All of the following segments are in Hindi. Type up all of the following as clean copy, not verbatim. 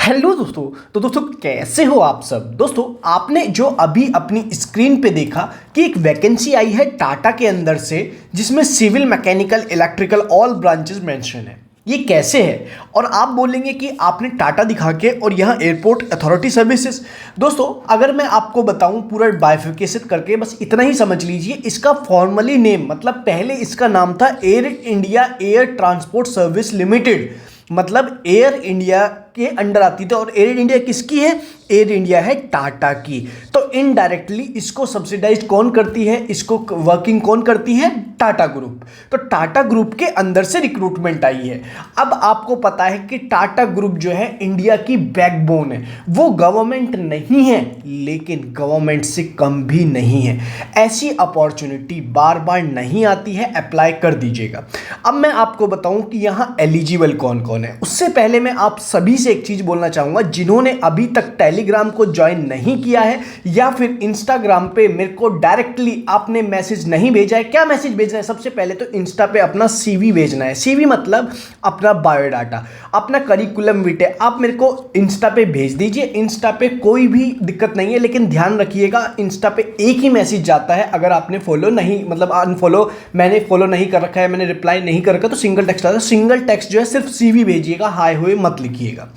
हेलो दोस्तों। तो दोस्तों कैसे हो आप सब। दोस्तों आपने जो अभी अपनी स्क्रीन पे देखा कि एक वैकेंसी आई है टाटा के अंदर से जिसमें civil mechanical electrical all branches mention है। ये कैसे है और आप बोलेंगे कि आपने टाटा दिखा के और यहाँ एयरपोर्ट अथॉरिटी सर्विसेज। दोस्तों अगर मैं आपको बताऊं पूरा बाइफिकेशन करके बस इतना ही समझ लीजिए। इसका फॉर्मली नेम मतलब पहले इसका नाम था air India air transport service limited, मतलब एयर इंडिया के अंडर आती थी। और एयर इंडिया किसकी है? एयर इंडिया है टाटा की। तो इनडायरेक्टली इसको सब्सिडाइज कौन करती है, इसको वर्किंग कौन करती है? टाटा ग्रुप। तो टाटा ग्रुप के अंदर से रिक्रूटमेंट आई है। अब आपको पता है कि टाटा ग्रुप जो है इंडिया की बैकबोन है। वो गवर्नमेंट नहीं है लेकिन गवर्नमेंट से कम भी नहीं है। ऐसी अपॉर्चुनिटी बार बार नहीं आती है, अप्लाई कर दीजिएगा। अब मैं आपको बताऊं कि यहाँ एलिजिबल कौन कौन है। उससे पहले मैं आप सभी से एक चीज बोलना चाहूंगा, जिन्होंने अभी तक टेलीग्राम को ज्वाइन नहीं किया है या फिर इंस्टाग्राम पे मेरे को डायरेक्टली आपने मैसेज नहीं भेजा है। क्या मैसेज भेजना है? सबसे पहले तो इंस्टा पे अपना सीवी भेजना है। सीवी मतलब अपना बायोडाटा, अपना करिकुलम विटे आप मेरे को इंस्टा पे भेज दीजिए। इंस्टा पे कोई भी दिक्कत नहीं है, लेकिन ध्यान रखिएगा इंस्टा पे एक ही मैसेज जाता है। अगर आपने फॉलो नहीं मतलब अनफॉलो, मैंने फॉलो नहीं कर रखा है, मैंने रिप्लाई नहीं कर रखा, तो सिंगल टेक्स्ट आता है। सिंगल टेक्स्ट जो है सिर्फ सीवी भेजिएगा, हाय हुए मत लिखिएगा।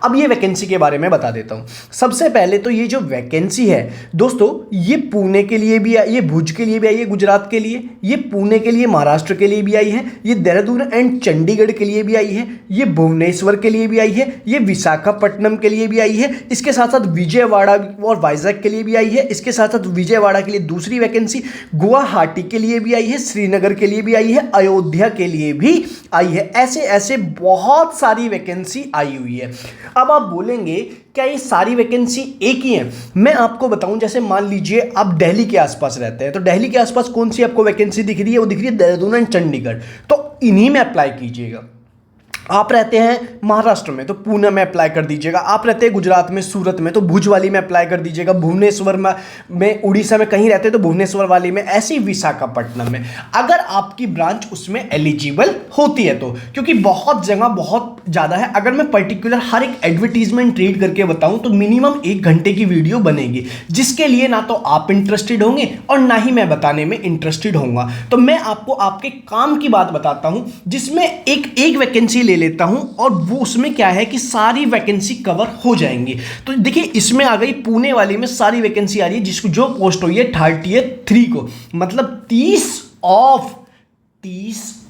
अब ये वैकेंसी के बारे में बता देता हूँ। सबसे पहले तो ये जो वैकेंसी है दोस्तों, ये पुणे के लिए भी आई, ये भुज के लिए भी आई है, गुजरात के लिए, ये पुणे के लिए महाराष्ट्र के लिए भी आई है, ये देहरादून एंड चंडीगढ़ के लिए भी आई है, ये भुवनेश्वर के लिए भी आई है, ये विशाखापट्टनम के लिए भी आई है, इसके साथ साथ विजयवाड़ा और वाइजैक के लिए भी आई है। इसके साथ साथ विजयवाड़ा के लिए दूसरी वैकेंसी, गुवाहाटी के लिए भी आई है, श्रीनगर के लिए भी आई है, अयोध्या के लिए भी आई है। ऐसे ऐसे बहुत सारी वैकेंसी आई हुई है। अब आप बोलेंगे क्या ये सारी वैकेंसी एक ही है? मैं आपको बताऊं, जैसे मान लीजिए आप दिल्ली के आसपास रहते हैं, तो दिल्ली के आसपास कौन सी आपको वैकेंसी दिख रही है? वो दिख रही है देहरादून एंड चंडीगढ़। तो इन्हीं में अप्लाई कीजिएगा। आप रहते हैं महाराष्ट्र में तो पुणे में अप्लाई कर दीजिएगा। आप रहते हैं गुजरात में सूरत में तो भुज वाली में अप्लाई कर दीजिएगा। भुवनेश्वर में उड़ीसा में कहीं रहते हैं तो भुवनेश्वर वाली में, ऐसे ही विशाखापट्टनम में, अगर आपकी ब्रांच उसमें एलिजिबल होती है तो। क्योंकि बहुत जगह बहुत ज़्यादा है। अगर मैं पर्टिकुलर हर एक एडवर्टीजमेंट रीड करके बताऊं तो मिनिमम 1 घंटे की वीडियो बनेगी, जिसके लिए ना तो आप इंटरेस्टेड होंगे और ना ही मैं बताने में इंटरेस्टेड होऊंगा। तो मैं आपको आपके काम की बात बताता हूं जिसमें एक वैकेंसी लेता हूं और वो उसमें क्या है कि सारी वैकेंसी कवर हो जाएंगी। तो देखिए इसमें आ गई पुणे वाली में सारी वैकेंसी आ रही है, जिसको जो पोस्ट हुई है 33 को, मतलब 30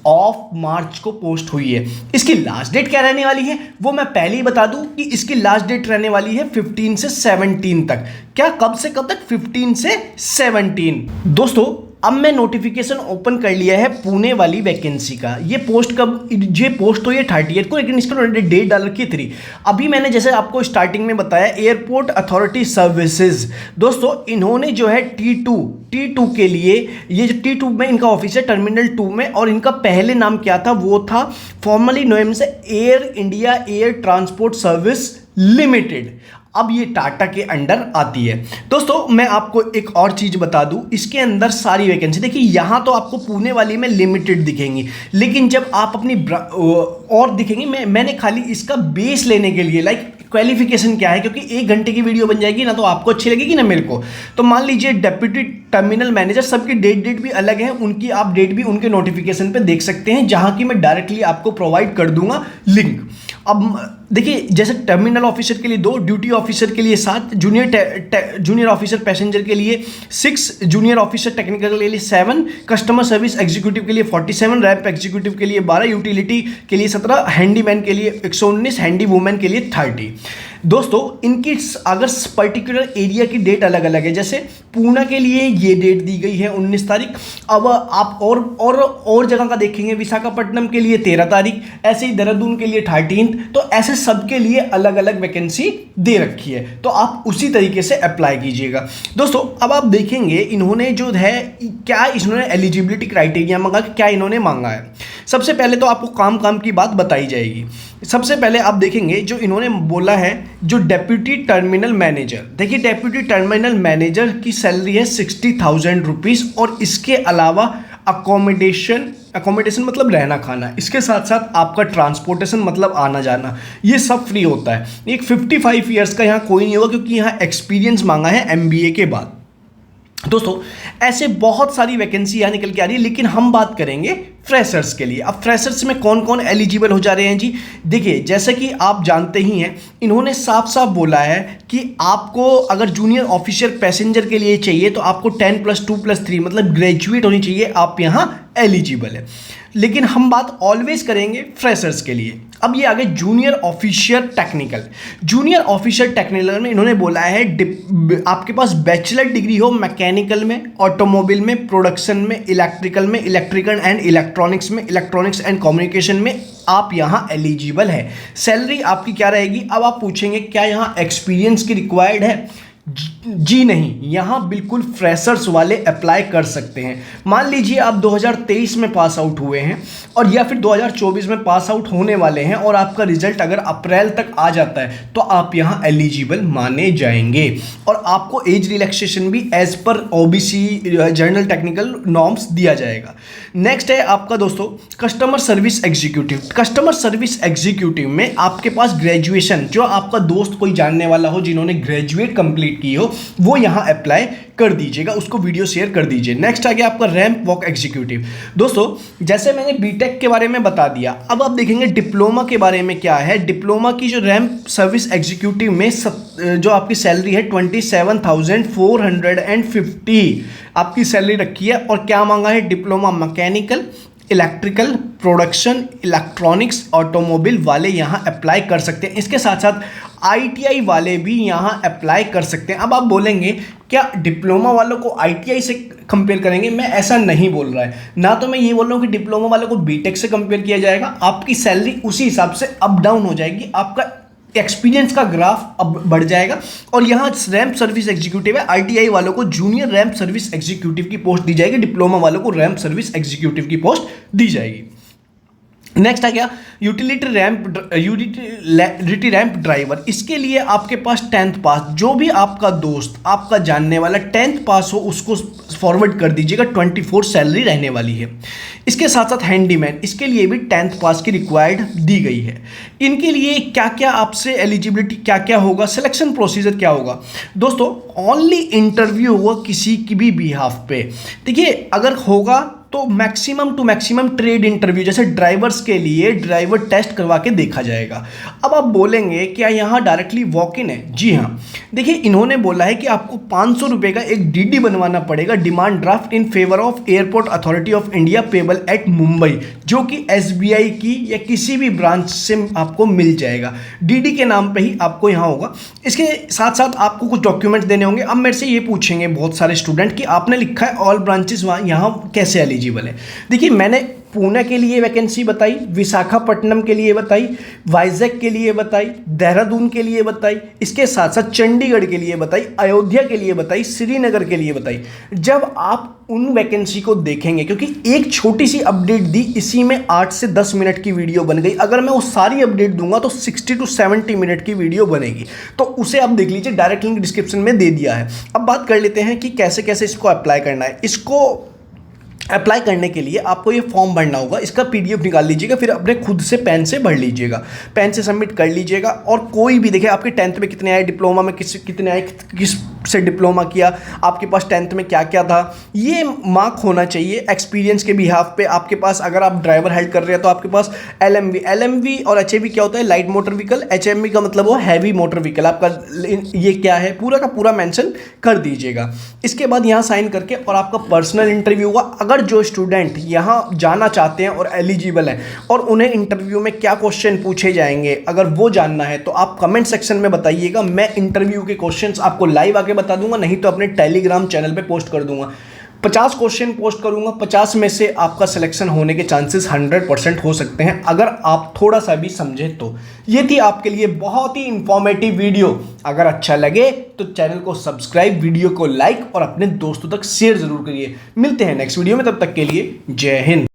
ऑफ मार्च को पोस्ट हुई है। इसकी लास्ट डेट क्या रहने वाली है वो मैं पहले ही बता दूं कि इसकी लास्ट डेट रहने वाली है 15 से 17 तक। क्या कब से कब तक? 15 से 17। दोस्तों अब मैं नोटिफिकेशन ओपन कर लिया है पुणे वाली वैकेंसी का। ये पोस्ट कब, ये पोस्ट तो ये 30 को, लेकिन इसका डेट डाल रखी है 3। अभी मैंने जैसे आपको स्टार्टिंग में बताया एयरपोर्ट अथॉरिटी सर्विसेज। दोस्तों इन्होंने जो है T2 के लिए, ये जो T2 में इनका ऑफिस है टर्मिनल 2 में, और इनका पहले नाम क्या था? वो था फॉर्मली नेम से air India air transport service limited. अब ये टाटा के अंडर आती है। दोस्तों मैं आपको एक और चीज़ बता दूं, इसके अंदर सारी वैकेंसी देखिए, यहाँ तो आपको पुणे वाली में लिमिटेड दिखेंगी, लेकिन जब आप अपनी और दिखेंगी, मैंने खाली इसका बेस लेने के लिए लाइक क्वालिफिकेशन क्या है, क्योंकि 1 घंटे की वीडियो बन जाएगी ना तो आपको अच्छी लगेगी ना मेरे को। तो मान लीजिए डेप्यूटी टर्मिनल मैनेजर, सबकी डेट भी अलग है, उनकी आप डेट भी उनके नोटिफिकेशन पे देख सकते हैं, जहां की मैं डायरेक्टली आपको प्रोवाइड कर दूंगा लिंक। अब देखिए जैसे टर्मिनल ऑफिसर के लिए 2, ड्यूटी ऑफिसर के लिए 7, जूनियर ऑफिसर पैसेंजर के लिए 6, जूनियर ऑफिसर टेक्निकल के लिए 7, कस्टमर सर्विस एग्जीक्यूटिव के लिए 47, रैंप एग्जीक्यूटिव के लिए 12, यूटिलिटी के लिए 17, हैंडीमैन के लिए 119, हैंडी वुमेन के लिए 30। दोस्तों इनकी अगर पर्टिकुलर एरिया की डेट अलग अलग है, जैसे पूना के लिए ये डेट दी गई है 19 तारीख। अब आप और जगह का देखेंगे, विशाखापट्टनम के लिए 13 तारीख, ऐसे ही देहरादून के लिए 13। तो ऐसे सबके लिए अलग अलग वैकेंसी दे रखी है, तो आप उसी तरीके से अप्लाई कीजिएगा। दोस्तों अब आप देखेंगे इन्होंने जो है क्या इन्होंने एलिजिबिलिटी क्राइटेरिया मांगा, क्या इन्होंने मांगा है। सबसे पहले तो आपको काम की बात बताई जाएगी। सबसे पहले आप देखेंगे जो इन्होंने बोला है, जो डेप्यूटी टर्मिनल मैनेजर, देखिए डेप्यूटी टर्मिनल मैनेजर की सैलरी है 60,000 रुपीज़, और इसके अलावा अकोमोडेशन अकोमोडेशन मतलब रहना खाना, इसके साथ साथ आपका ट्रांसपोर्टेशन मतलब आना जाना, ये सब फ्री होता है। एक 55 ईयर्स का यहाँ कोई नहीं होगा, क्योंकि यहाँ एक्सपीरियंस मांगा है MBA के बाद। दोस्तों ऐसे बहुत सारी वैकेंसी यहाँ निकल के आ रही है, लेकिन हम बात करेंगे फ्रेशर्स के लिए। अब फ्रेशर्स में कौन कौन एलिजिबल हो जा रहे हैं जी? देखिए, जैसे कि आप जानते ही हैं, इन्होंने साफ साफ बोला है कि आपको अगर जूनियर ऑफिसर पैसेंजर के लिए चाहिए तो आपको 10+2+3 मतलब ग्रेजुएट होनी चाहिए, आप यहाँ एलिजिबल है। लेकिन हम बात ऑलवेज करेंगे फ्रेशर्स के लिए। अब ये आगे junior officer technical. Junior officer technical में इन्होंने बोला है आपके पास बैचलर डिग्री हो मैकेनिकल में, ऑटोमोबाइल में, प्रोडक्शन में, इलेक्ट्रिकल में, इलेक्ट्रिकल एंड इलेक्ट्रॉनिक्स में, इलेक्ट्रॉनिक्स एंड कम्युनिकेशन में आप यहाँ एलिजिबल है। सैलरी आपकी क्या रहेगी? अब आप पूछेंगे क्या यहाँ एक्सपीरियंस की रिक्वायर्ड है? जी नहीं, यहाँ बिल्कुल फ्रेशर्स वाले अप्लाई कर सकते हैं। मान लीजिए आप 2023 में पास आउट हुए हैं और या फिर 2024 में पास आउट होने वाले हैं और आपका रिजल्ट अगर अप्रैल तक आ जाता है तो आप यहाँ एलिजिबल माने जाएंगे और आपको एज रिलैक्सेशन भी एज पर OBC जनरल टेक्निकल नॉर्म्स दिया जाएगा। नेक्स्ट है आपका दोस्तों customer service executive. Customer service executive में आपके पास ग्रेजुएशन, जो आपका दोस्त कोई जानने वाला हो जिन्होंने ग्रेजुएट कंप्लीट की हो, वो यहां अप्लाई कर दीजिएगा, उसको वीडियो शेयर कर दीजिए। नेक्स्ट आ गया आपका रैंप वॉक एग्जीक्यूटिव। दोस्तों जैसे मैंने बीटेक के बारे में बता दिया, अब आप देखेंगे डिप्लोमा के बारे में क्या है। डिप्लोमा की जो रैंप सर्विस एग्जीक्यूटिव में जो आपकी सैलरी है 27,450 आपकी सैलरी रखी है और क्या मांगा है? Diploma mechanical, electrical, production, electronics, automobile वाले यहाँ अप्लाई कर सकते हैं। इसके साथ साथ ITI वाले भी यहाँ अप्लाई कर सकते हैं। अब आप बोलेंगे क्या डिप्लोमा वालों को ITI से कंपेयर करेंगे? मैं ऐसा नहीं बोल रहा है, ना तो मैं ये बोल रहा हूँ कि डिप्लोमा वालों को बीटेक से कंपेयर किया जाएगा। आपकी सैलरी उसी हिसाब से अप डाउन हो जाएगी, आपका एक्सपीरियंस का ग्राफ अब बढ़ जाएगा। और यहाँ रैंप सर्विस एग्जीक्यूटिव है, ITI वालों को जूनियर रैंप सर्विस एग्जीक्यूटिव की पोस्ट दी जाएगी, डिप्लोमा वालों को रैंप सर्विस एग्जीक्यूटिव की पोस्ट दी जाएगी। नेक्स्ट आ गया यूटिलिटी रैंप ड्राइवर। इसके लिए आपके पास 10th पास, जो भी आपका दोस्त आपका जानने वाला 10th पास हो उसको फॉरवर्ड कर दीजिएगा, 24 सैलरी रहने वाली है। इसके साथ साथ हैंडीमैन, इसके लिए भी 10th पास की रिक्वायर्ड दी गई है। इनके लिए क्या क्या आपसे एलिजिबिलिटी क्या क्या होगा, सिलेक्शन प्रोसीजर क्या होगा? दोस्तों ओनली इंटरव्यू होगा किसी की भी बिहाफ पे। देखिए अगर होगा तो maximum to maximum trade interview, जैसे ड्राइवर्स के लिए ड्राइवर टेस्ट करवा के देखा जाएगा। अब आप बोलेंगे क्या यहाँ डायरेक्टली वॉक इन है? जी हाँ, देखिए इन्होंने बोला है कि आपको 500 रुपये का एक DD बनवाना पड़ेगा, demand draft in favour of airport authority of India payable eight Mumbai, जो कि SBI की या किसी भी ब्रांच से आपको मिल जाएगा। DD के नाम पे ही आपको यहाँ होगा। इसके साथ साथ आपको कुछ डॉक्यूमेंट्स देने होंगे। अब मेरे से ये पूछेंगे बहुत सारे स्टूडेंट कि आपने लिखा है ऑल ब्रांचेस, यहाँ कैसे एलिजिबल है? देखिए मैंने पुणे के लिए वैकेंसी बताई, विशाखापट्टनम के लिए बताई, वाइजैक के लिए बताई, देहरादून के लिए बताई, इसके साथ साथ चंडीगढ़ के लिए बताई, अयोध्या के लिए बताई, श्रीनगर के लिए बताई। जब आप उन वैकेंसी को देखेंगे, क्योंकि एक छोटी सी अपडेट दी, इसी में 8 से 10 मिनट की वीडियो बन गई। अगर मैं वो सारी अपडेट दूंगा तो 60 to 70 मिनट की वीडियो बनेगी, तो उसे आप देख लीजिए, डायरेक्ट लिंक डिस्क्रिप्शन में दे दिया है। अब बात कर लेते हैं कि कैसे कैसे इसको अप्लाई करना है। इसको अप्लाई करने के लिए आपको ये फॉर्म भरना होगा, इसका PDF निकाल लीजिएगा, फिर अपने खुद से पेन से भर लीजिएगा, पेन से सबमिट कर लीजिएगा। और कोई भी देखिए आपके 10th में कितने आए, डिप्लोमा में कितने आए, किस से डिप्लोमा किया, आपके पास 10th में क्या क्या था, ये मार्क होना चाहिए। एक्सपीरियंस के बिहाफ पे आपके पास, अगर आप ड्राइवर हेल्ड कर रहे हैं तो आपके पास LMV और HMV क्या होता है? Light motor vehicle. HMV का मतलब वो हैवी मोटर व्हीकल। आपका ये क्या है पूरा का पूरा मेंशन कर दीजिएगा। इसके बाद यहाँ साइन करके और आपका पर्सनल इंटरव्यू होगा। अगर जो स्टूडेंट यहाँ जाना चाहते हैं और एलिजिबल हैं और उन्हें इंटरव्यू में क्या क्वेश्चन पूछे जाएंगे, अगर वो जानना है तो आप कमेंट सेक्शन में बताइएगा। मैं इंटरव्यू के क्वेश्चंस आपको लाइव आके बता दूंगा, नहीं तो अपने टेलीग्राम चैनल पे पोस्ट कर दूंगा। 50 क्वेश्चन पोस्ट करूंगा, 50 में से आपका सिलेक्शन होने के चांसेस 100% हो सकते हैं, अगर आप थोड़ा सा भी समझे तो। ये थी आपके लिए बहुत ही इंफॉर्मेटिव वीडियो। अगर अच्छा लगे तो चैनल को सब्सक्राइब, वीडियो को लाइक और अपने दोस्तों तक शेयर जरूर करिए। मिलते हैं नेक्स्ट वीडियो में, तब तक के लिए जय हिंद।